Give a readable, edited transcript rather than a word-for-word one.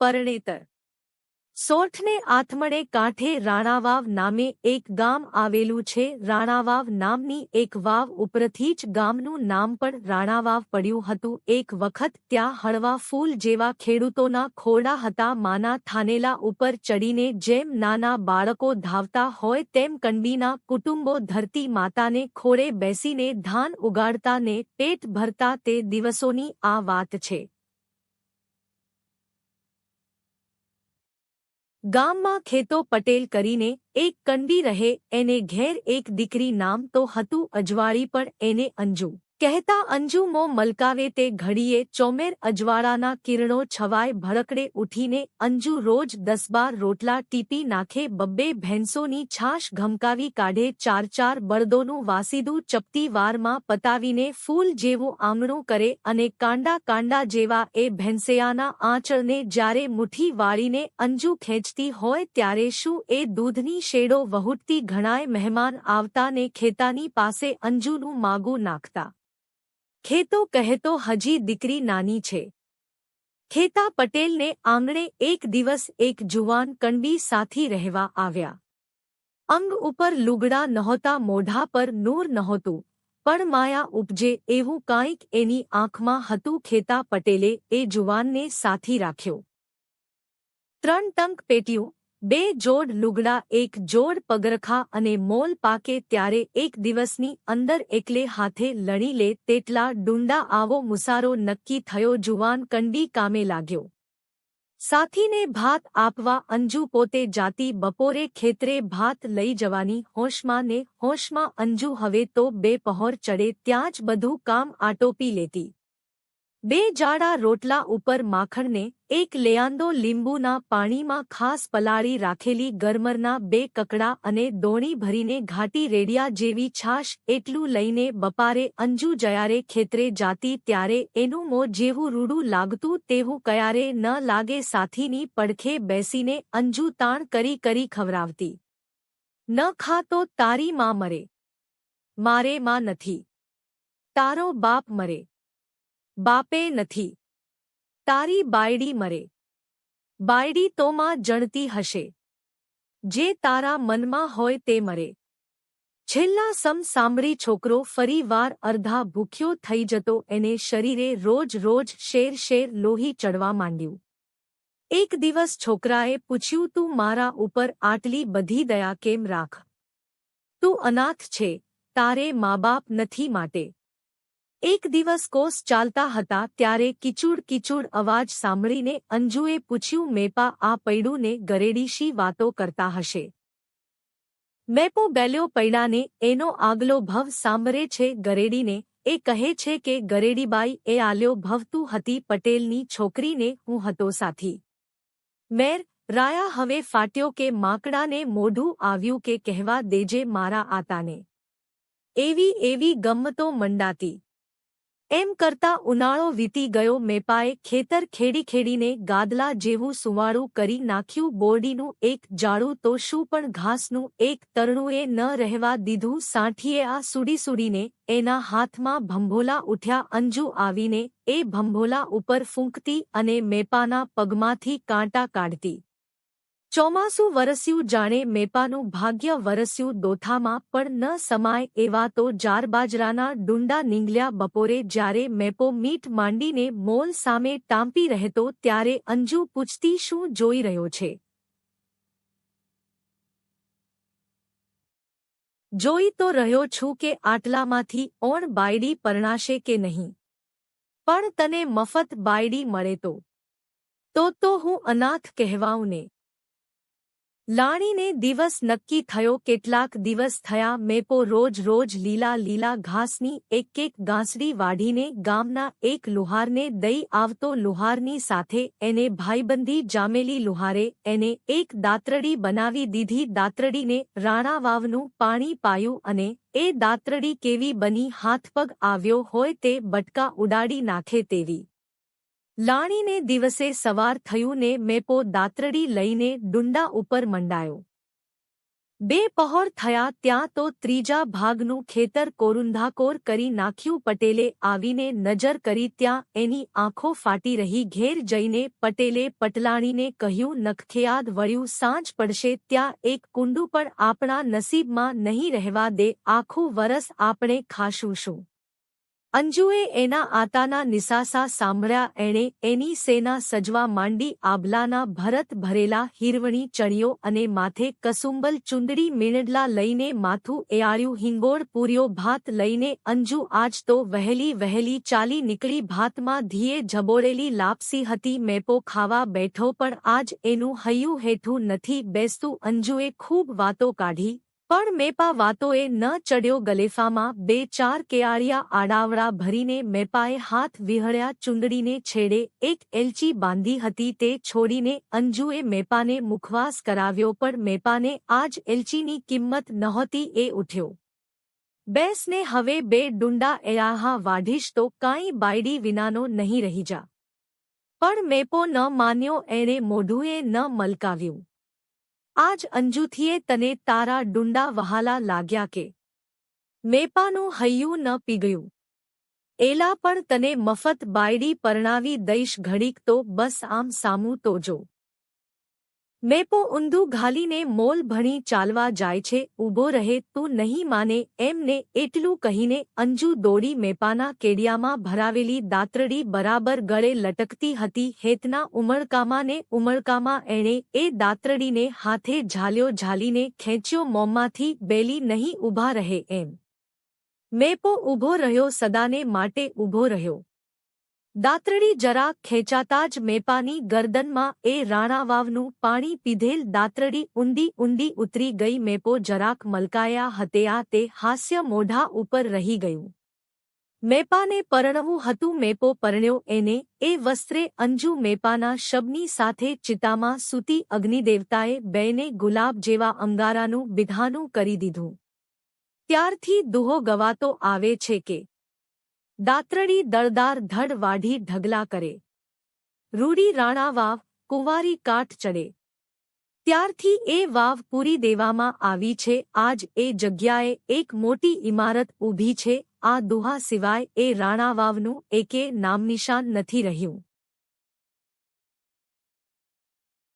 પરણેતર સોઠને આથમણે કાંઠે રાણાવાવ નામે એક ગામ આવેલું છે. રાણાવાવ નામની એક વાવ ઉપરથી જ ગામનું નામ પણ રાણાવાવ પડ્યું હતું. એક વખત ત્યાં હળવા ફૂલ જેવા ખેડૂતોના ખોરડા હતા. માના થાનેલા ઉપર ચડીને જેમ નાના બાળકો ધાવતા હોય તેમ કંડીના કુટુંબો ધરતી માતાને ખોળે બેસીને ધાન ઉગાડતા ને પેટ ભરતા તે દિવસોની આ વાત છે. ગામમાં ખેતો પટેલ કરીને એક કંડી રહે. એને ઘેર એક દીકરી. નામ તો હતું અજવાળી પણ એને અંજુ કહેતા. અંજુ મો મલકાવે તે ઘડીએ ચોમેર અજવાળાના કિરણો છવાય ભડકડે ઉઠીને અંજુ રોજ 10-12 રોટલા ટીપી નાખે. બબ્બે ભેંસોની છાશ ઘમકાવી કાઢે. 4-4 બળદોનું વાસીદું ચપટી વારમાં પતાવીને ફૂલ જેવું આંગણું કરે અને કાંડા કાંડા જેવા એ ભેંસૈયાના આંચળને જ્યારે મુઠ્ઠી વાળીને અંજુ ખેંચતી હોય ત્યારે શું એ દૂધની શેડો વહુટતી. ઘણાય મહેમાન આવતા ને ખેતાની પાસે અંજુનું માગું નાખતા. ખેતો કહેતો હજી દીકરી નાની છે. ખેતા પટેલને આંગણે એક દિવસ એક જુવાન કંડી સાથી રહેવા આવ્યા. અંગ ઉપર લુગડા નહોતા, મોઢા પર નૂર નહોતું, પણ માયા ઉપજે એવું કાંઈક એની આંખમાં હતું. ખેતા પટેલે એ જુવાનને સાથી રાખ્યો. 3 ટંક પેટીયું, 2 જોડ લુગડા, 1 જોડ પગરખા અને મોલ પાકે ત્યારે એક દિવસની અંદર એકલે હાથે લણી લે તેટલા ડુંડા. આવો મુસારો નક્કી થયો. જુવાન કંડી કામે લાગ્યો. સાથીને ભાત આપવા અંજુ પોતે જાતી. બપોરે ખેતરે ભાત લઈ જવાની હોશમાં ને હોશમાં અંજુ હવે તો 2 પહોર ચડે ત્યાં જ બધું કામ આટોપી લેતી. 2 જાડા રોટલા ઉપર માખણને 1 લેઆંદો લીંબુના પાણીમાં ખાસ પલાળી રાખેલી ગરમરના 2 કકડા અને દોણી ભરીને ઘાટી રેડિયા જેવી છાશ એટલું લઈને બપારે અંજુ જયારે ખેતરે જાતી ત્યારે એનું મોં જેવું રૂડું લાગતું તેવું કયારે ન લાગે. સાથીની પડખે બેસીને અંજુ તાણ કરી કરી ખવરાવતી. ન ખા તો તારી માં મરે, મારે માં નથી. તારો બાપ મરે, બાપે નથી. તારી બાયડી મરે, બાયડી તો માં જણતી હશે. જે તારા મનમાં હોય તે મરે. છેલ્લા સમ સાંભળી છોકરો ફરી વાર અર્ધા ભૂખ્યો થઈ જતો. એને શરીરે રોજ રોજ શેર શેર લોહી ચડવા માંડ્યું. એક દિવસ છોકરાએ પૂછ્યું, તું મારા ઉપર આટલી બધી દયા કેમ રાખ? તું અનાથ છે, તારે મા બાપ નથી માટે. એક દિવસ કોસ ચાલતા હતા ત્યારે કિચૂડ કિચૂડ અવાજ સાંભળીને અંજુએ પૂછ્યું, મેપા આ પૈડું ને ગરેડી શી વાતો કરતા હશે? મેપો બેલ્યો પૈડાને. એનો આગલો ભવ સાંભળે છે ગરેડીને. એ કહે છે કે ગરેડીબાઈ એ આલ્યો ભવ તું હતી પટેલની છોકરીને હું હતો સાથી. મેર રાયા હવે ફાટ્યો કે માકડાને મોઢું આવ્યું કે કહેવા દેજે મારા આતાને. એવી એવી ગમ્મતો મંડાતી. એમ કરતા ઉનાળો વીતી ગયો. મેપાએ ખેતર ખેડી ખેડીને ગાદલા જેવું સુવાળું કરી નાખ્યું. બોરડીનું એક જાડું તો શું પણ ઘાસનું એક તરણુંએ ન રહેવા દીધું. સાંઠીએ આ સુડી સુડીને એના હાથમાં ભંભોલા ઉઠ્યા. અંજુ આવીને એ ભંભોલા ઉપર ફૂંકતી અને મેપાના પગમાંથી કાંટા કાઢતી. ચોમાસું વરસ્યું જાણે મેપાનું ભાગ્ય વરસ્યું. દોથામાં પણ ન સમાય એવા તો જારબાજરાના ડુંડા નીંગલ્યા. બપોરે જ્યારે મેપો મીટ માંડીને મોલ સામે ટાંપી રહેતો ત્યારે અંજુ પૂછતી, શું જોઈ રહ્યો છે? જોઈ તો રહ્યો છું કે આટલામાંથી ઓણ બાયડી પરણાશે કે નહીં. પણ તને મફત બાયડી મળે તો હું અનાથ કહેવાઉં ને. લાણીને દિવસ નક્કી થયો. કેટલાક દિવસ થયા. મેપો રોજ રોજ લીલા લીલા ઘાસની એક ગાંસડી વાઢીને ગામના એક લુહારને દઈ આવતો. લુહારની સાથે એને ભાઈબંધી જામેલી. લુહારે એને એક દાતરડી બનાવી દીધી. દાતરડીને રાણાવાવનું પાણી પાયું અને એ દાતરડી કેવી બની હાથપગ આવ્યો હોય તે બટકા ઉડાડી નાખે તેવી. લાણીને દિવસે સવાર થયું ને મેપો દાતરડી લઈને ડુંડા ઉપર મંડાયો. બે પહોર થયા ત્યાં તો ત્રીજા ભાગનું ખેતર કોરુંધાકોર કરી નાખ્યું. પટેલે આવીને નજર કરી ત્યાં એની આંખો ફાટી રહી. ઘેર જઈને પટેલે પટલાણીને કહ્યું, નખખેયાદ વળ્યું, સાંજ પડશે ત્યાં એક કુંડું પણ આપણા નસીબમાં નહીં રહેવા દે. આખું વરસ આપણે ખાશું શું? અંજુએ એના આતાના નિસાસા સાંભળ્યા. એણે એની સેના સજવા માંડી. આભલાના ભરત ભરેલા હીરવણી ચણિયો અને માથે કસુંબલ ચુંદડી મીણડલા લઈને માથું એળ્યું. હિંગોળ પૂર્યો ભાત લઈને અંજુ આજ તો વહેલી વહેલી ચાલી નીકળી. ભાતમાં ધીએ ઝબોળેલી લાપસી હતી. મેપો ખાવા બેઠો પણ આજ એનું હૈયું હેઠું નથી બેસતું. અંજુએ ખૂબ વાતો કાઢી પણ મેપા વાતોએ ન ચડ્યો. ગલેફામાં બે ચાર કેળિયા આડાવડા ભરીને મેપાએ હાથ વિહળ્યા. ચુંદડીને છેડે એક એલચી બાંધી હતી તે છોડીને અંજુએ મેપાને મુખવાસ કરાવ્યો. પણ મેપાને આજ એલચીની કિંમત નહોતી. એ ઉઠ્યો. બેસને હવે બે ડુંડા એળાહા વાઢીશ તો કાંઈ બાયડી વિનાનો નહીં રહી જા. પણ મેપો ન માન્યો. એણે મોઢુંએ ન મલકાવ્યું. આજ અંજુથીએ તને તારા ડુંડા વહાલા લાગ્યા કે? મેપાનું હૈયું ન પીગળ્યું. એલા પણ તને મફત બાયડી પરણાવી દઈશ ઘડીક તો બસ આમ સામું તો જો. મેપો ઊંધું ઘાલીને મોલ ભણી ચાલવા જાય છે. ઊભો રહે, તું નહીં માને એમને. એટલું કહીને અંજુ દોડી મેપાના કેડિયામાં ભરાવેલી દાતરડી બરાબર ગળે લટકતી હતી. હેતના ઉમળકામાં ને ઉમળકામાં એણે એ દાતરડીને હાથે ઝાલીને ખેંચ્યો. મોંમાંથી બેલી નહીં ઊભા રહે એમ. મેપો ઊભો રહ્યો, સદાને માટે ઊભો રહ્યો. દાતરડી જરા ખેંચાતા જ મેપાની ગરદનમાં એ રાણાવાવનું પાણી પીધેલ દાતરડી ઊંડી ઉતરી ગઈ. મેપો જરાક મલકાયા હતેયા તે હાસ્ય મોઢા ઉપર રહી ગયું. મેપાને પરણવું હતું. મેપો પરણ્યો. એને એ વસ્ત્રે અંજુ મેપાના શબની સાથે ચિતામાં સૂતી. અગ્નિદેવતાએ બેને ગુલાબ જેવા અંગારાનું બિધાનું કરી દીધું. ત્યારથી દુહો ગવાતો આવે છે કે દાતરડી દળદાર ધડ વાઢી ઢગલા કરે. રૂડી રાણા વાવ, કુંવારી કાઠ ચડે. ત્યારથી એ વાવ પૂરી દેવામાં આવી છે. આજ એ જગ્યાએ એક મોટી ઇમારત ઊભી છે. આ દુહા સિવાય એ રાણા વાવનું એકે નામનિશાન નથી રહ્યું.